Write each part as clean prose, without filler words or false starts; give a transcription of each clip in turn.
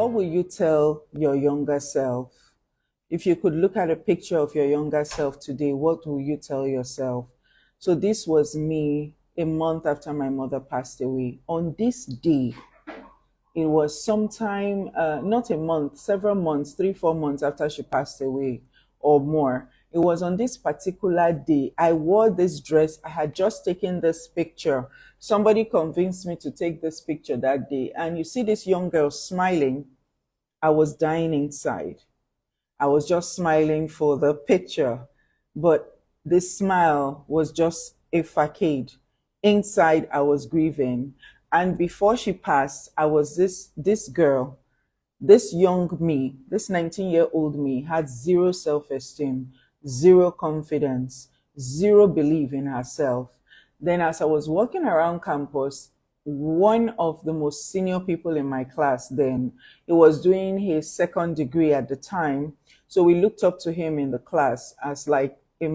what will you tell your younger self? If you could look at a picture of your younger self today, what will you tell yourself? So this was me a month after my mother passed away. On this day, it was sometime, not a month, several months, 3, 4 months after she passed away or more. It was on this particular day. I wore this dress. I had just taken this picture. Somebody convinced me to take this picture that day. And you see this young girl smiling. I was dying inside. I was just smiling for the picture. But this smile was just a facade. Inside, I was grieving. And before she passed, I was this girl, this young me, this 19-year-old me had zero self-esteem, zero confidence, zero belief in herself. Then as I was walking around campus, one of the most senior people in my class then, he was doing his second degree at the time. So we looked up to him in the class as like a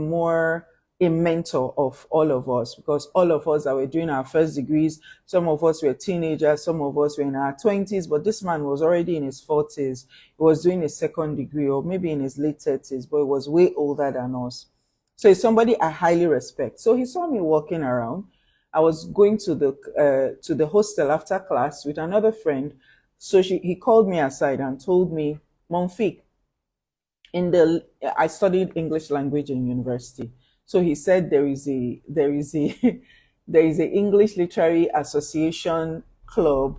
mentor of all of us, because all of us that were doing our first degrees, some of us were teenagers, some of us were in our 20s, but this man was already in his 40s. He was doing his second degree, or maybe in his late 30s, but he was way older than us. So he's somebody I highly respect. So he saw me walking around. I was going to the hostel after class with another friend. So he called me aside and told me, Monfik, I studied English language in university. So he said there is a there English Literary Association club,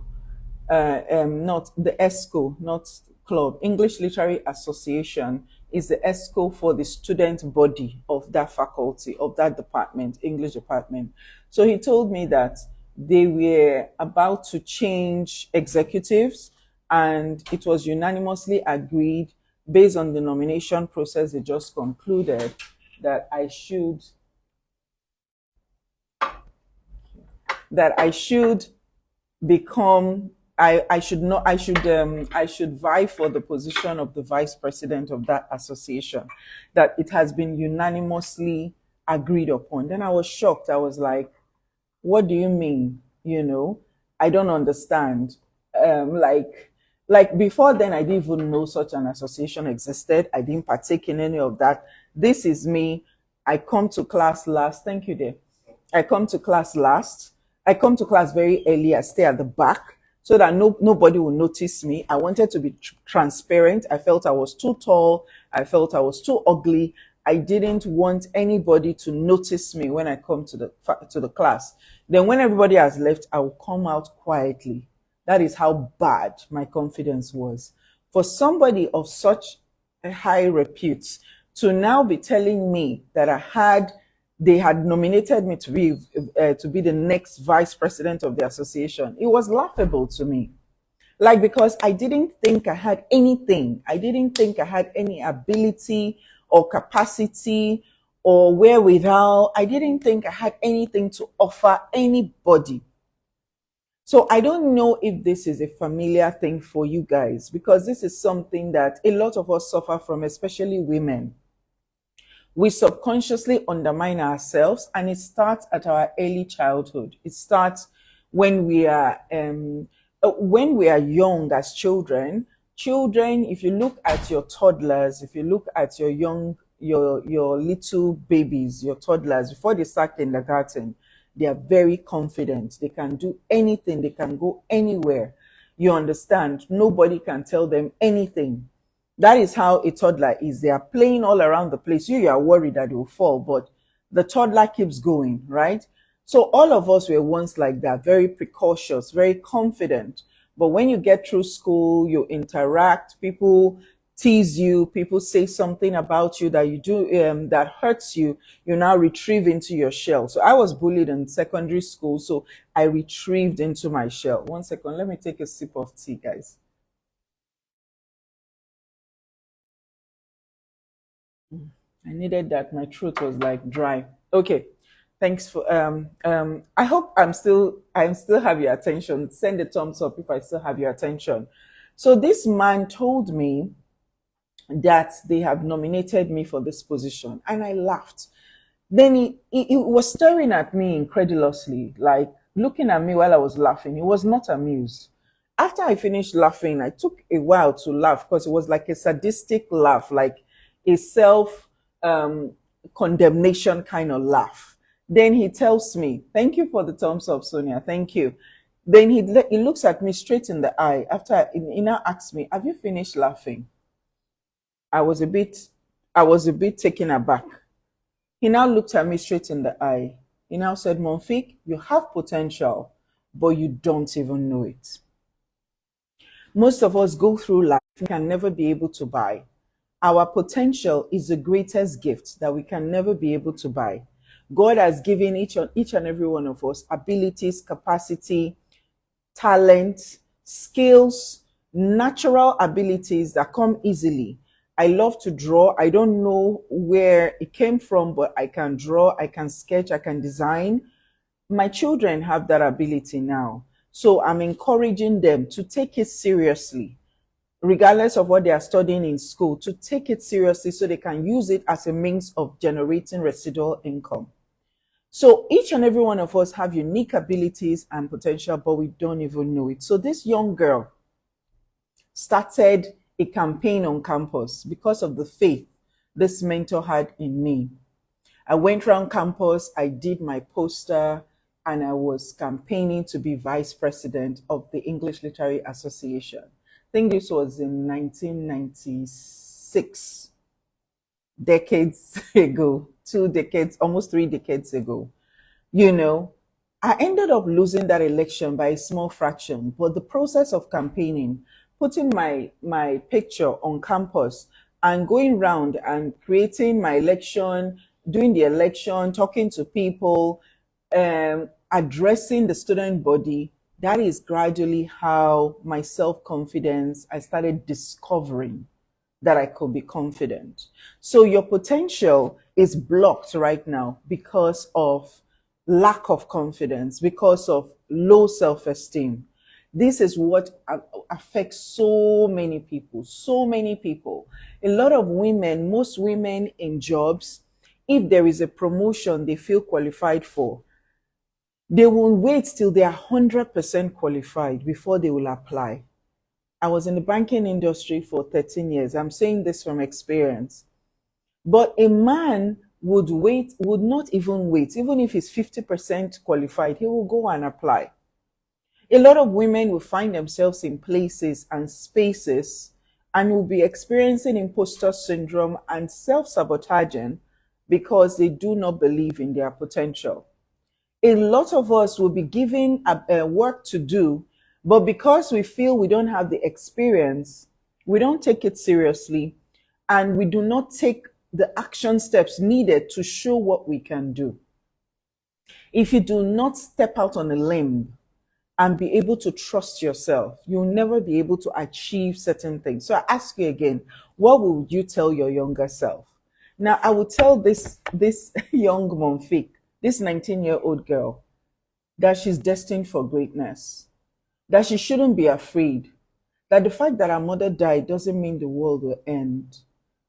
not the ESCO, not club. English Literary Association is the ESCO for the student body of that faculty, of that department, English department. So he told me that they were about to change executives, and it was unanimously agreed, based on the nomination process they just concluded, that I should become I should vie for the position of the vice president of that association, that it has been unanimously agreed upon. Then I was shocked. I was like, what do you mean? I don't understand. Like before then, I didn't even know such an association existed. I didn't partake in any of that. This is me. I come to class last. Thank you, dear. I come to class last. I come to class very early. I stay at the back so that nobody will notice me. I wanted to be transparent. I felt I was too tall. I felt I was too ugly. I didn't want anybody to notice me when I come to the class. Then when everybody has left, I will come out quietly. That is how bad my confidence was. For somebody of such a high repute to now be telling me that they had nominated me to be the next vice president of the association, it was laughable to me. Like, because I didn't think I had anything. I didn't think I had any ability or capacity or wherewithal. I didn't think I had anything to offer anybody. So I don't know if this is a familiar thing for you guys, because this is something that a lot of us suffer from, especially women. We subconsciously undermine ourselves, and it starts at our early childhood. It starts when we are young as children. Children, if you look at your toddlers, if you look at your little babies, your toddlers, before they start kindergarten, they are very confident. They can do anything. They can go anywhere. You understand? Nobody can tell them anything. That is how a toddler is. They are playing all around the place. You are worried that they will fall, but the toddler keeps going, right? So all of us were once like that, very precautious, very confident. But when you get through school, you interact, people tease you, people say something about you that you do that hurts you, you now retrieve into your shell. So I was bullied in secondary school, so I retrieved into my shell. 1 second, let me take a sip of tea, guys. I needed that. My throat was like dry. Okay. Thanks for I hope I still have your attention. Send a thumbs up if I still have your attention. So this man told me that they have nominated me for this position, and I laughed. Then he was staring at me incredulously, like looking at me while I was laughing. He was not amused. After I finished laughing, I took a while to laugh because it was like a sadistic laugh, like a self um, condemnation kind of laugh. Then he tells me, "Thank you for the thumbs up, Sonia. Thank you." Then he looks at me straight in the eye. He now asks me, "Have you finished laughing?" I was a bit, I was a bit taken aback. He now looked at me straight in the eye. He now said, "Monfik, you have potential, but you don't even know it." Most of us go through life we can never be able to buy. Our potential is the greatest gift that we can never be able to buy. God has given each and every one of us abilities, capacity, talent, skills, natural abilities that come easily. I love to draw. I don't know where it came from, but I can draw, I can sketch, I can design. My children have that ability now. So I'm encouraging them to take it seriously, regardless of what they are studying in school, to take it seriously so they can use it as a means of generating residual income. So each and every one of us have unique abilities and potential, but we don't even know it. So this young girl started a campaign on campus because of the faith this mentor had in me. I went around campus, I did my poster, and I was campaigning to be vice president of the English Literary Association. I think this was in 1996, decades ago, 2 decades, almost 3 decades ago. You know, I ended up losing that election by a small fraction, but the process of campaigning, putting my picture on campus and going around and creating my election, doing the election, talking to people, addressing the student body, that is gradually how my self-confidence, I started discovering that I could be confident. So your potential is blocked right now because of lack of confidence, because of low self esteem. This is what affects so many people. So many people. A lot of women, most women in jobs, if there is a promotion they feel qualified for, they will wait till they are 100% qualified before they will apply. I was in the banking industry for 13 years. I'm saying this from experience. But a man would not even wait. Even if he's 50% qualified, he will go and apply. A lot of women will find themselves in places and spaces and will be experiencing imposter syndrome and self sabotaging because they do not believe in their potential. A lot of us will be given a work to do, but because we feel we don't have the experience, we don't take it seriously, and we do not take the action steps needed to show what we can do. If you do not step out on a limb and be able to trust yourself, you'll never be able to achieve certain things. So I ask you again, what would you tell your younger self? Now, I would tell this young Monfik, this 19-year-old girl, that she's destined for greatness, that she shouldn't be afraid, that the fact that her mother died doesn't mean the world will end,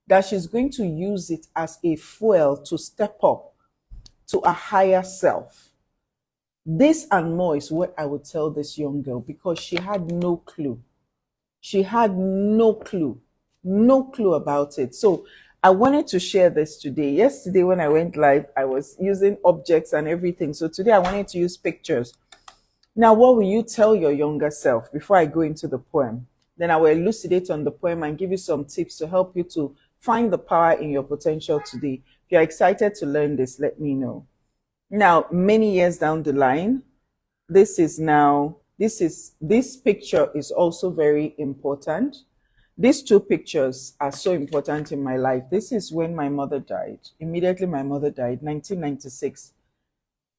that she's going to use it as a fuel to step up to a higher self. This and more is what I would tell this young girl because she had no clue. She had no clue about it. So I wanted to share this today. Yesterday, when I went live, I was using objects and everything. So today, I wanted to use pictures. Now, what will you tell your younger self before I go into the poem? Then I will elucidate on the poem and give you some tips to help you to find the power in your potential today. If you're excited to learn this, let me know. Now, many years down the line, this picture is also very important. These two pictures are so important in my life. This is when my mother died. Immediately my mother died, 1996.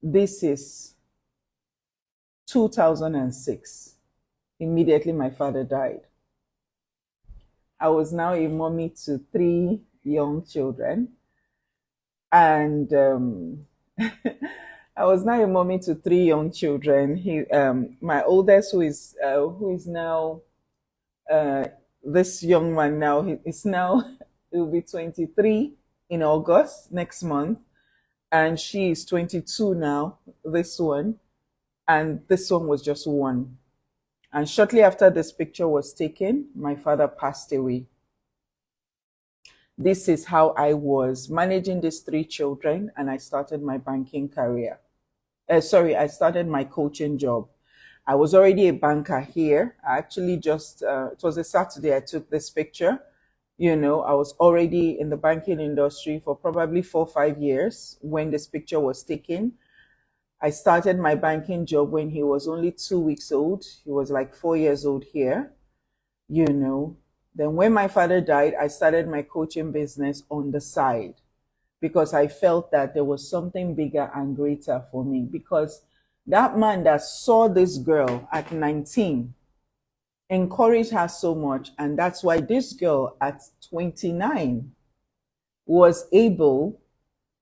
This is 2006. Immediately my father died. I was now a mommy to 3 young children. And I was now a mommy to 3 young children. My oldest, who is now this young man now, he is now he will be 23 in August next month, and she is 22 now. This one, and this one was just 1. And shortly after this picture was taken, my father passed away. This is how I was managing these three children, and I started my banking career. I started my coaching job. I was already a banker here. I actually it was a Saturday I took this picture. I was already in the banking industry for probably 4 or 5 years when this picture was taken. I started my banking job when he was only 2 weeks old. He was like 4 years old here, you know. Then when my father died, I started my coaching business on the side because I felt that there was something bigger and greater for me. Because that man that saw this girl at 19 encouraged her so much. And that's why this girl at 29 was able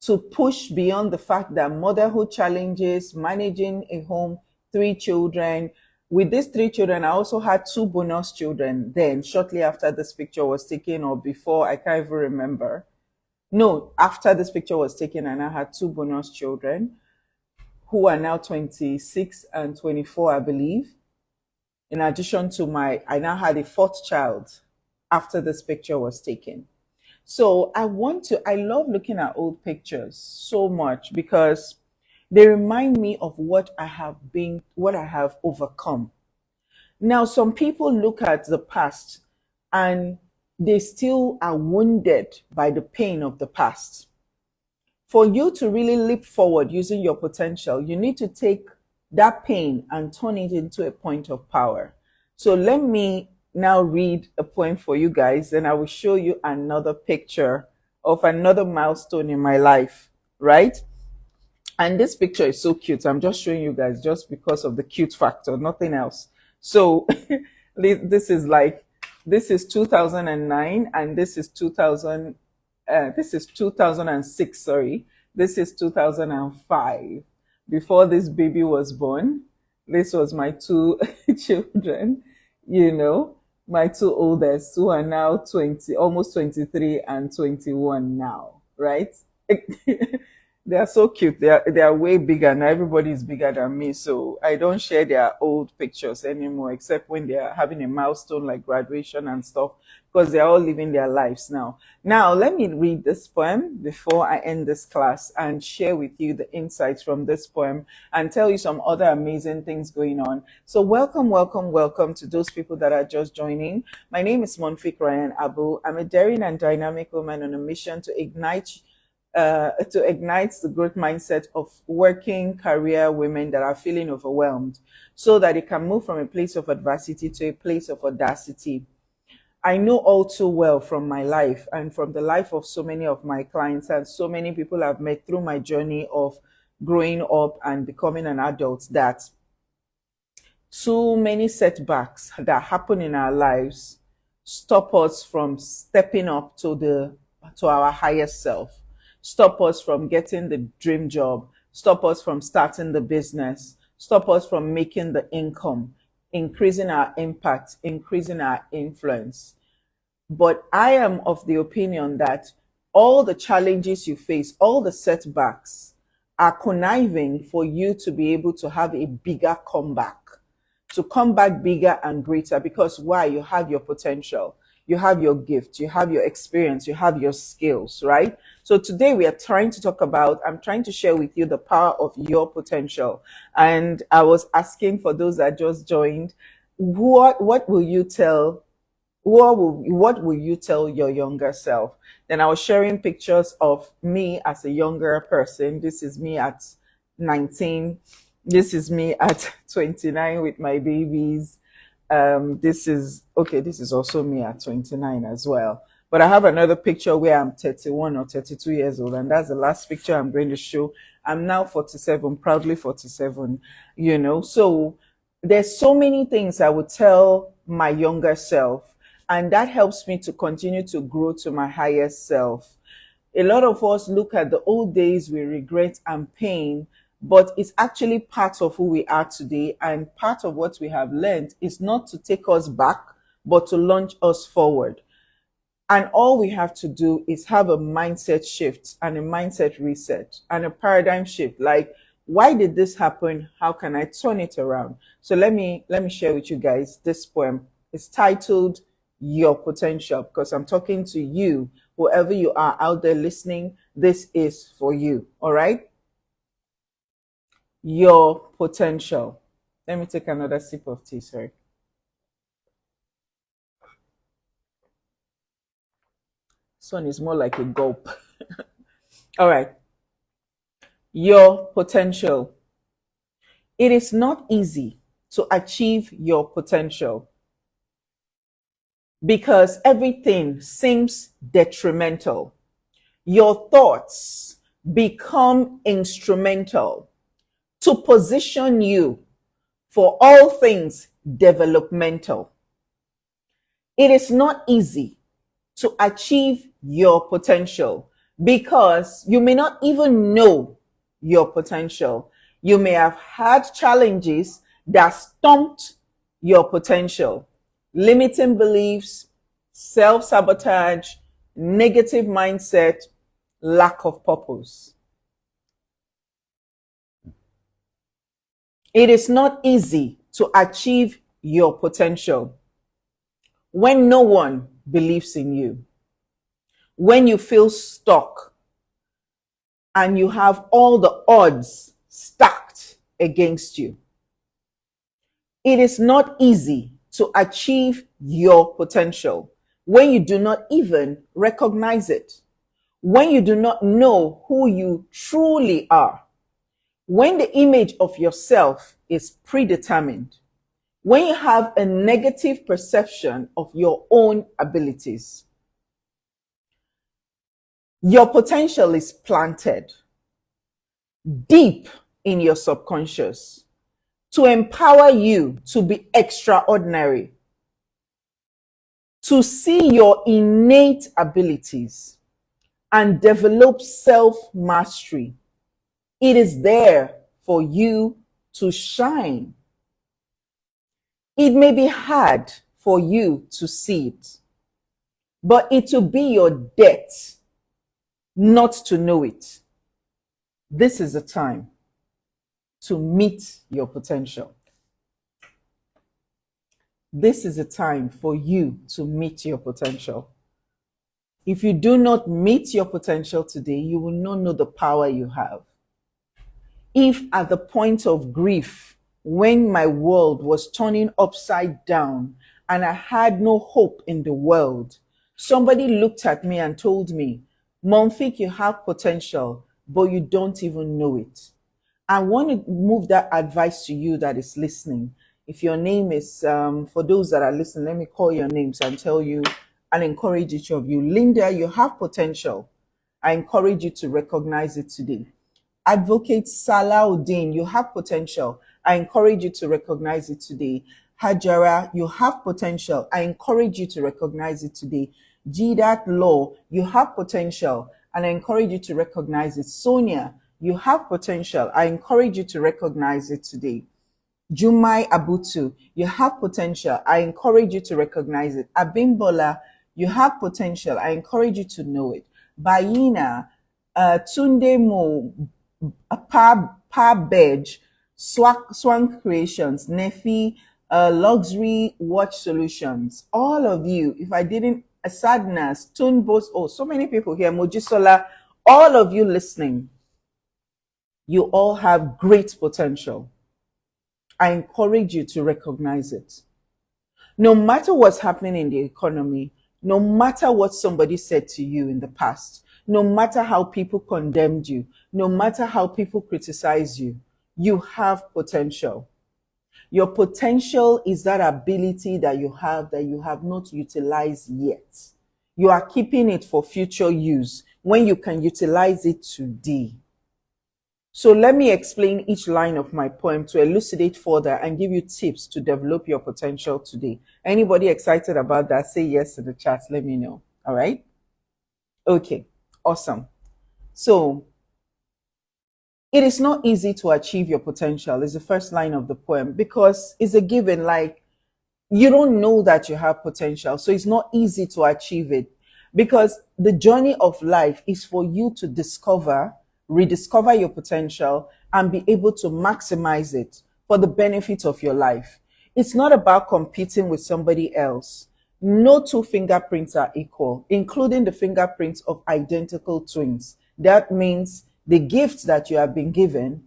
to push beyond the fact that motherhood challenges, managing a home, three children. With these three children, I also had two bonus children then, shortly after this picture was taken, or before, I can't even remember. No, after this picture was taken, and I had two bonus children who are now 26 and 24, I believe. In addition to I now had a fourth child after this picture was taken. So I love looking at old pictures so much because they remind me of what I have been, what I have overcome. Now, some people look at the past and they still are wounded by the pain of the past. For you to really leap forward using your potential, you need to take that pain and turn it into a point of power. So let me now read a poem for you guys, and I will show you another picture of another milestone in my life, right? And this picture is so cute. I'm just showing you guys just because of the cute factor, nothing else. So this is 2009, and this is 2006, sorry. This is 2005. Before this baby was born, this was my two children, my two oldest, who are now 20, almost 23 and 21 now, right? They are so cute. They are way bigger now. Everybody is bigger than me, so I don't share their old pictures anymore, except when they are having a milestone like graduation and stuff, because they are all living their lives now. Now, let me read this poem before I end this class and share with you the insights from this poem and tell you some other amazing things going on. So welcome, welcome, welcome to those people that are just joining. My name is Monfik Ryan Abu. I'm a daring and dynamic woman on a mission to ignite the growth mindset of working career women that are feeling overwhelmed so that they can move from a place of adversity to a place of audacity. I know all too well from my life and from the life of so many of my clients and so many people I've met through my journey of growing up and becoming an adult that too many setbacks that happen in our lives stop us from stepping up to our highest self, stop us from getting the dream job, stop us from starting the business, stop us from making the income, increasing our impact, increasing our influence. But I am of the opinion that all the challenges you face, all the setbacks are conniving for you to be able to have a bigger comeback, to come back bigger and greater. Because why? You have your potential, you have your gift, you have your experience, you have your skills, right? So today I'm trying to share with you the power of your potential. And I was asking for those that just joined, what will you tell what will you tell your younger self? Then I was sharing pictures of me as a younger person. This is me at 19. This is me at 29 with my babies. This is also me at 29 as well. But I have another picture where I'm 31 or 32 years old, and that's the last picture I'm going to show. I'm now 47, proudly 47, So there's so many things I would tell my younger self, and that helps me to continue to grow to my highest self. A lot of us look at the old days with regret and pain, but it's actually part of who we are today. And part of what we have learned is not to take us back, but to launch us forward. And all we have to do is have a mindset shift and a mindset reset and a paradigm shift. Like, Why did this happen? How can I turn it around? So let me share with you guys this poem. It's titled Your Potential, because I'm talking to you, whoever you are out there listening. This is for you. All right? Your potential. Let me take another sip of tea, sorry. This one is more like a gulp. All right. Your potential. It is not easy to achieve your potential because everything seems detrimental. Your thoughts become instrumental to position you for all things developmental. It is not easy to achieve your potential because you may not even know your potential. You may have had challenges that stumped your potential, limiting beliefs, self sabotage, negative mindset, lack of purpose. It is not easy to achieve your potential when no one believes in you, when you feel stuck and you have all the odds stacked against you. It is not easy to achieve your potential when you do not even recognize it, when you do not know who you truly are, when the image of yourself is predetermined, when you have a negative perception of your own abilities. Your potential is planted deep in your subconscious to empower you to be extraordinary, to see your innate abilities and develop self-mastery. It is there for you to shine. It may be hard for you to see it, but it will be your debt not to know it. This is the time to meet your potential. This is a time for you to meet your potential. If you do not meet your potential today, you will not know the power you have. If at the point of grief, when my world was turning upside down and I had no hope in the world, somebody looked at me and told me, Monfik, you have potential, but you don't even know it. I want to move that advice to you that is listening. If your name is, for those that are listening, let me call your names and tell you and encourage each of you. Linda, you have potential. I encourage you to recognize it today. Advocate Salahuddin, you have potential. I encourage you to recognize it today. Hajara, you have potential. I encourage you to recognize it today. Jidat Law, you have potential, and I encourage you to recognize it. Sonia, you have potential. I encourage you to recognize it today. Jumai Abutu, you have potential. I encourage you to recognize it. Abimbola, you have potential. I encourage you to know it. Bayina, Tunde Mo, Pabej, Swank Creations, Nefi, Luxury Watch Solutions. All of you, if I didn't, Sadness, Tunbos, oh, so many people here, Mojisola, all of you listening, you all have great potential. I encourage you to recognize it. No matter what's happening in the economy, no matter what somebody said to you in the past, no matter how people condemned you, no matter how people criticize you, you have potential. Your potential is that ability that you have not utilized yet. You are keeping it for future use when you can utilize it today. So let me explain each line of my poem to elucidate further and give you tips to develop your potential today. Anybody excited about that? Say yes to the chat. Let me know. All right? Okay. Awesome. So, it is not easy to achieve your potential is the first line of the poem because it's a given, like you don't know that you have potential. So it's not easy to achieve it because the journey of life is for you to discover, rediscover your potential, and be able to maximize it for the benefit of your life. It's not about competing with somebody else. No two fingerprints are equal, including the fingerprints of identical twins. That means the gift that you have been given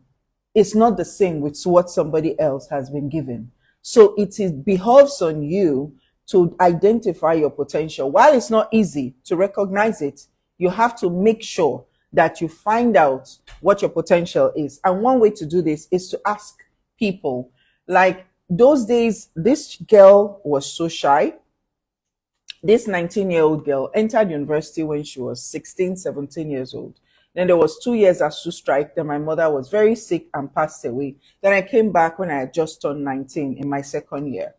is not the same with what somebody else has been given. So it is behoves on you to identify your potential. While it's not easy to recognize it, you have to make sure that you find out what your potential is. And one way to do this is to ask people. Like those days, this girl was so shy. This 19-year-old girl entered university when she was 16, 17 years old. Then there was 2 years ASU strike. Then my mother was very sick and passed away. Then I came back when I had just turned 19 in my second year.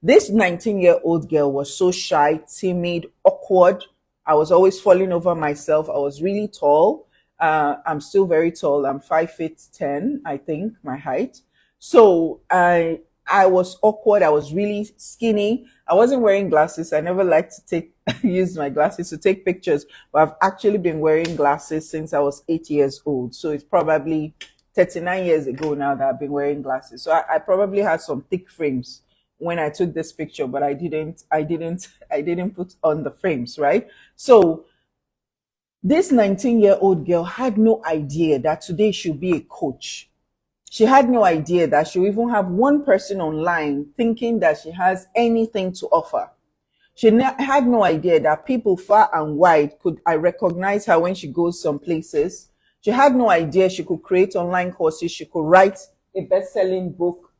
This 19-year-old girl was so shy, timid, awkward. I was always falling over myself. I was really tall. I'm still very tall. I'm 5'10", I think, my height. So I was awkward. I was really skinny. I wasn't wearing glasses. I never liked to use my glasses to take pictures, but I've actually been wearing glasses since I was 8 years old. So it's probably 39 years ago now that I've been wearing glasses. So I probably had some thick frames when I took this picture, but I didn't put on the frames, right? So this 19-year-old girl had no idea that today she'll be a coach. She had no idea that she'll even have one person online thinking that she has anything to offer. She had no idea that people far and wide could recognize her when she goes some places. She had no idea she could create online courses. She could write a best-selling book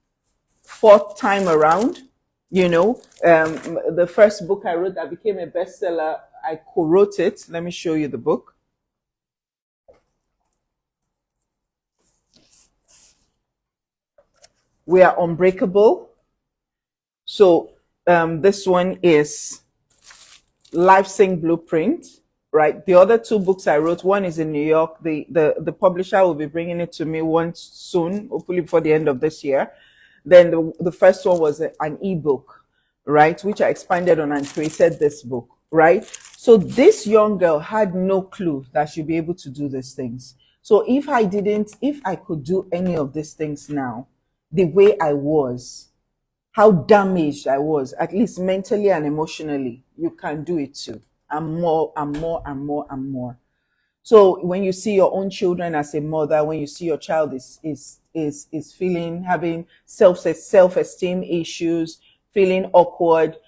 fourth time around. The first book I wrote that became a bestseller, I co-wrote it. Let me show you the book. We Are Unbreakable. So this one is Life Sync Blueprint, right? The other two books I wrote, one is in New York. The publisher will be bringing it to me once soon, hopefully before the end of this year. Then the first one was an ebook, right? Which I expanded on and created this book, right? So this young girl had no clue that she'd be able to do these things. So if I could do any of these things now, the way I was, how damaged I was, at least mentally and emotionally, you can do it too. And more and more and more and more. So when you see your own children as a mother, when you see your child is having self-esteem issues, feeling awkward,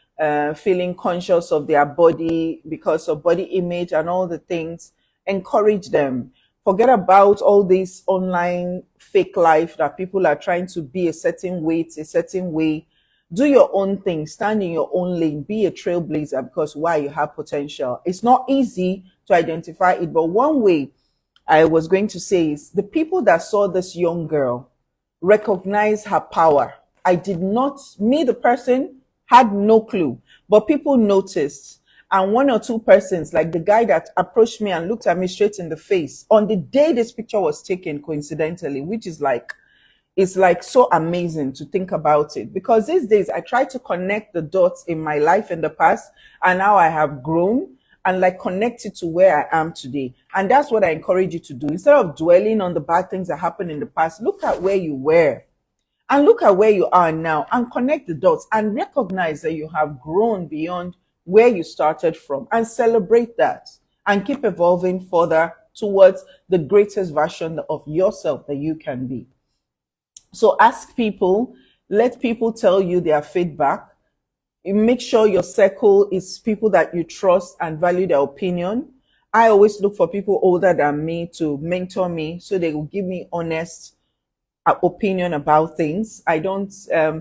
feeling conscious of their body because of body image and all the things, encourage them. Forget about all this online fake life that people are trying to be a certain weight, a certain way. Do your own thing, stand in your own lane, be a trailblazer, because why? You have potential. It's not easy to identify it, but one way I was going to say is the people that saw this young girl recognize her power. The person had no clue, but people noticed. And one or two persons, like the guy that approached me and looked at me straight in the face on the day this picture was taken, coincidentally, which is it's like so amazing to think about it, because these days I try to connect the dots in my life in the past and how I have grown and connect it to where I am today. And that's what I encourage you to do. Instead of dwelling on the bad things that happened in the past, look at where you were and look at where you are now and connect the dots and recognize that you have grown beyond where you started from, and celebrate that and keep evolving further towards the greatest version of yourself that you can be. So ask people, let people tell you their feedback. Make sure your circle is people that you trust and value their opinion. I always look for people older than me to mentor me so they will give me honest opinion about things. I don't,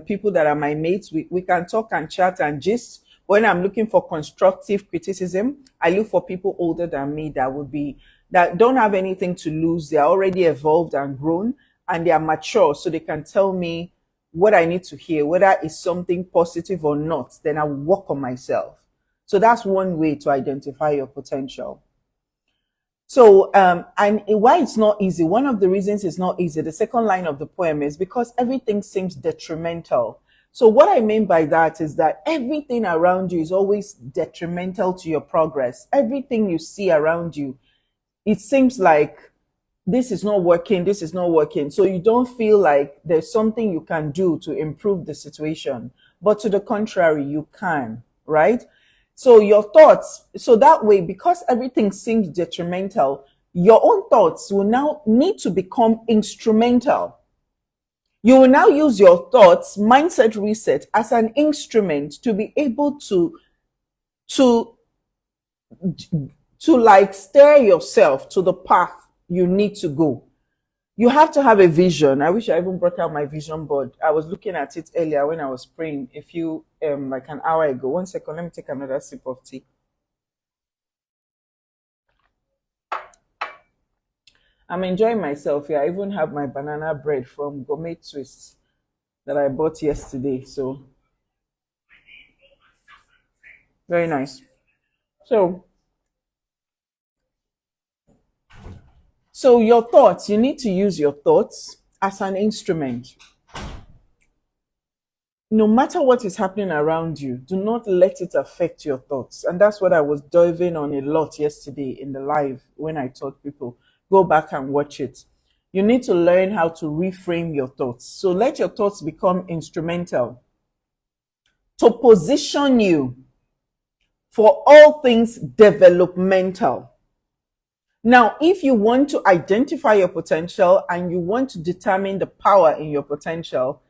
people that are my mates, we can talk and chat and gist. When I'm looking for constructive criticism, I look for people older than me that don't have anything to lose. They're already evolved and grown and they are mature, so they can tell me what I need to hear, whether it's something positive or not. Then I will work on myself. So that's one way to identify your potential. So, and why it's not easy, one of the reasons it's not easy, the second line of the poem is because everything seems detrimental. So what I mean by that is that everything around you is always detrimental to your progress. Everything you see around you, it seems like this is not working, this is not working. So you don't feel like there's something you can do to improve the situation. But to the contrary, you can, right? So your thoughts, so that way, because everything seems detrimental, your own thoughts will now need to become instrumental. You will now use your thoughts, mindset reset, as an instrument to be able to to like steer yourself to the path you need to go. You have to have a vision. I wish I even brought out my vision board. I was looking at it earlier when I was praying a few like an hour ago. One second, let me take another sip of tea. I'm enjoying myself here. I even have my banana bread from Gourmet Twist that I bought yesterday. So very nice. So your thoughts, you need to use your thoughts as an instrument. No matter what is happening around you, do not let it affect your thoughts. And that's what I was diving on a lot yesterday in the live when I taught people. Go back and watch it. You need to learn how to reframe your thoughts. So let your thoughts become instrumental to position you for all things developmental. Now, if you want to identify your potential and you want to determine the power in your potential,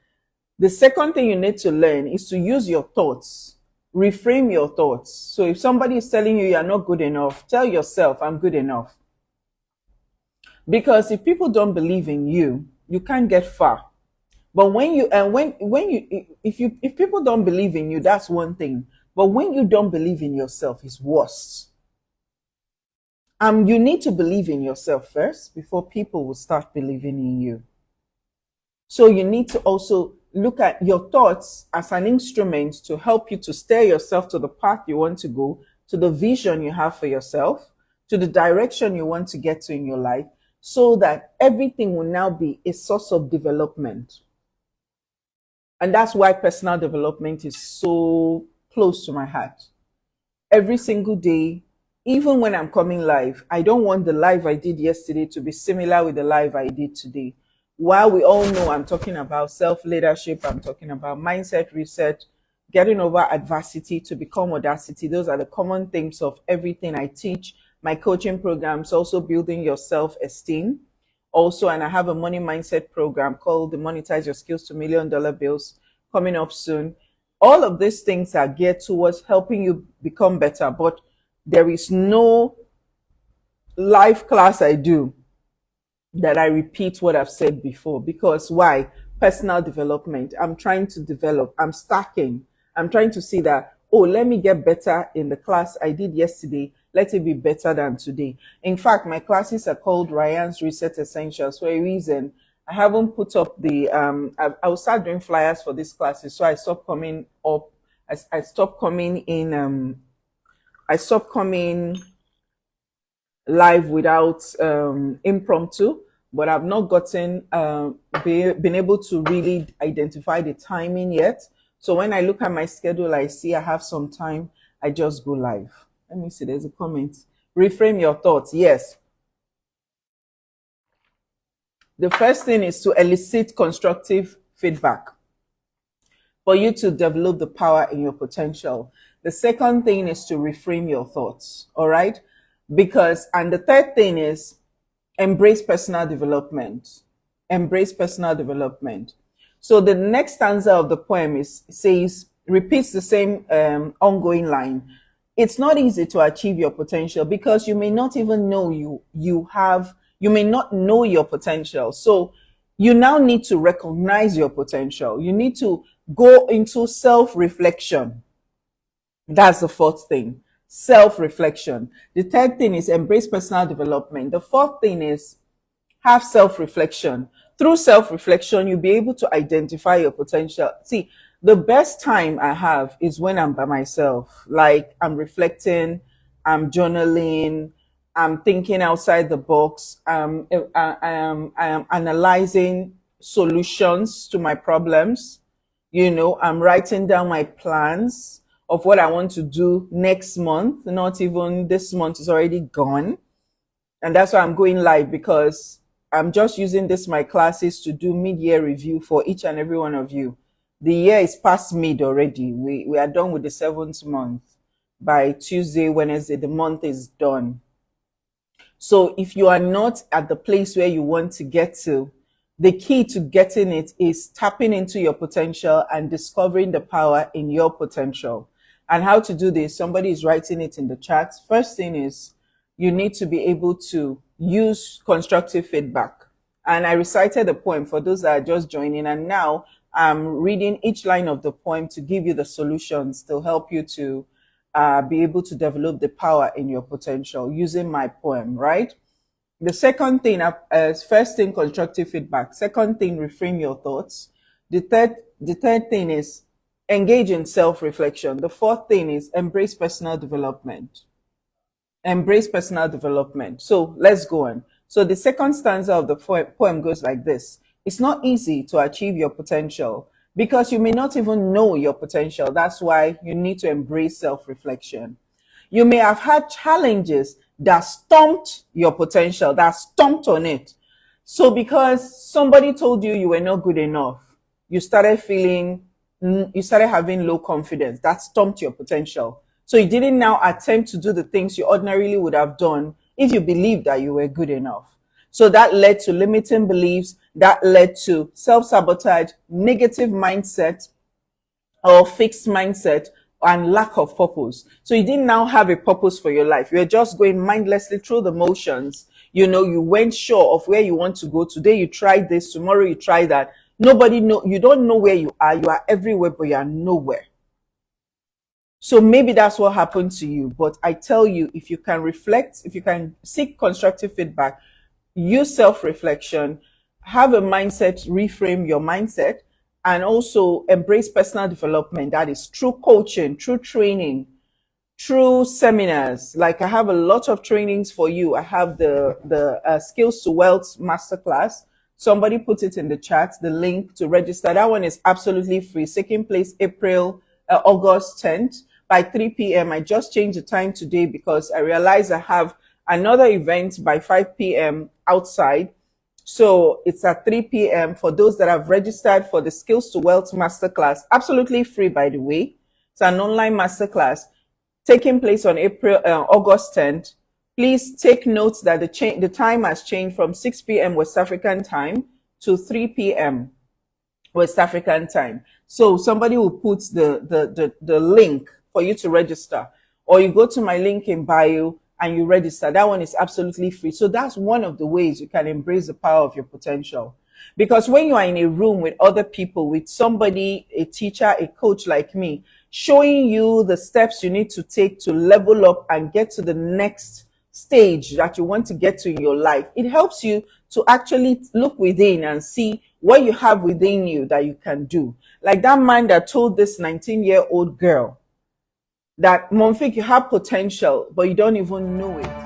the second thing you need to learn is to use your thoughts, reframe your thoughts. So if somebody is telling you you're not good enough, tell yourself, I'm good enough. Because if people don't believe in you, you can't get far. But when you if people don't believe in you, that's one thing. But when you don't believe in yourself, it's worse. You need to believe in yourself first before people will start believing in you. So you need to also look at your thoughts as an instrument to help you to steer yourself to the path you want to go, to the vision you have for yourself, to the direction you want to get to in your life, so that everything will now be a source of development. And that's why personal development is so close to my heart. Every single day, even when I'm coming live, I don't want the live I did yesterday to be similar with the live I did today. While we all know I'm talking about self-leadership, I'm talking about mindset reset, getting over adversity to become audacity. Those are the common themes of everything I teach. My coaching programs, also building your self-esteem. Also, and I have a money mindset program called the Monetize Your Skills to $1 Million Bills coming up soon. All of these things are geared towards helping you become better, but there is no live class I do that I repeat what I've said before. Because why? Personal development. I'm trying to develop. I'm stacking. I'm trying to see that, oh, let me get better in the class I did yesterday. Let it be better than today. In fact, my classes are called Ryan's Reset Essentials for a reason. I haven't put up the, I will start doing flyers for these classes. So I stopped coming up. I stopped coming in, I stopped coming live without impromptu, but I've not gotten been able to really identify the timing yet. So when I look at my schedule, I see I have some time, I just go live. Let me see, there's a comment. Reframe your thoughts. Yes. The first thing is to elicit constructive feedback for you to develop the power in your potential. The second thing is to reframe your thoughts. All right. Because, and the third thing is embrace personal development. Embrace personal development. So the next stanza of the poem repeats the same ongoing line. It's not easy to achieve your potential because you may not even know you may not know your potential. So you now need to recognize your potential. You need to go into self-reflection. That's the fourth thing. Self-reflection. The third thing is embrace personal development. The fourth thing is have self-reflection. Through self-reflection, you'll be able to identify your potential. See, the best time I have is when I'm by myself. Like I'm reflecting, I'm journaling, I'm thinking outside the box. I am analyzing solutions to my problems. I'm writing down my plans of what I want to do next month. Not even this month is already gone. And that's why I'm going live, because I'm just using this my classes to do mid-year review for each and every one of you. The year is past mid already. We are done with the 7th month. By Tuesday, Wednesday, the month is done. So if you are not at the place where you want to get to, the key to getting it is tapping into your potential and discovering the power in your potential. And how to do this, somebody is writing it in the chat. First thing is you need to be able to use constructive feedback. And I recited a poem for those that are just joining. And now I'm reading each line of the poem to give you the solutions to help you to be able to develop the power in your potential using my poem, right? The second thing is first thing, constructive feedback. Second thing, reframe your thoughts. The third thing is engage in self-reflection. The fourth thing is embrace personal development. Embrace personal development. So let's go on. So the second stanza of the poem goes like this. It's not easy to achieve your potential because you may not even know your potential. That's why you need to embrace self-reflection. You may have had challenges that stumped your potential, that stumped on it. So because somebody told you you were not good enough, you started having low confidence. That stumped your potential. So you didn't now attempt to do the things you ordinarily would have done if you believed that you were good enough. So that led to limiting beliefs, that led to self-sabotage, negative mindset or fixed mindset, and lack of purpose. So you didn't now have a purpose for your life. You're just going mindlessly through the motions. You know, you weren't sure of where you want to go. Today you tried this, tomorrow you try that. You don't know where you are. You are everywhere, but you are nowhere. So maybe that's what happened to you. But I tell you, if you can reflect, if you can seek constructive feedback, use self-reflection, have a mindset, reframe your mindset, and also embrace personal development. That is through coaching, through training, through seminars. Like I have a lot of trainings for you. I have the Skills to Wealth Masterclass. Somebody put it in the chat, the link to register. That one is absolutely free. It's taking place August 10th by 3 p.m. I just changed the time today because I realized I have another event by 5 p.m. outside. So it's at 3 p.m. for those that have registered for the Skills to Wealth Masterclass. Absolutely free, by the way. It's an online masterclass taking place on August 10th. Please take note that the time has changed from 6 p.m. West African time to 3 p.m. West African time. So somebody will put the link for you to register, or you go to my link in bio and you register. That one is absolutely free. So that's one of the ways you can embrace the power of your potential. Because when you are in a room with other people, with somebody, a teacher, a coach like me, showing you the steps you need to take to level up and get to the next stage that you want to get to in your life, it helps you to actually look within and see what you have within you that you can do. Like that man that told this 19-year-old girl that, Monfik, you have potential, but you don't even know it.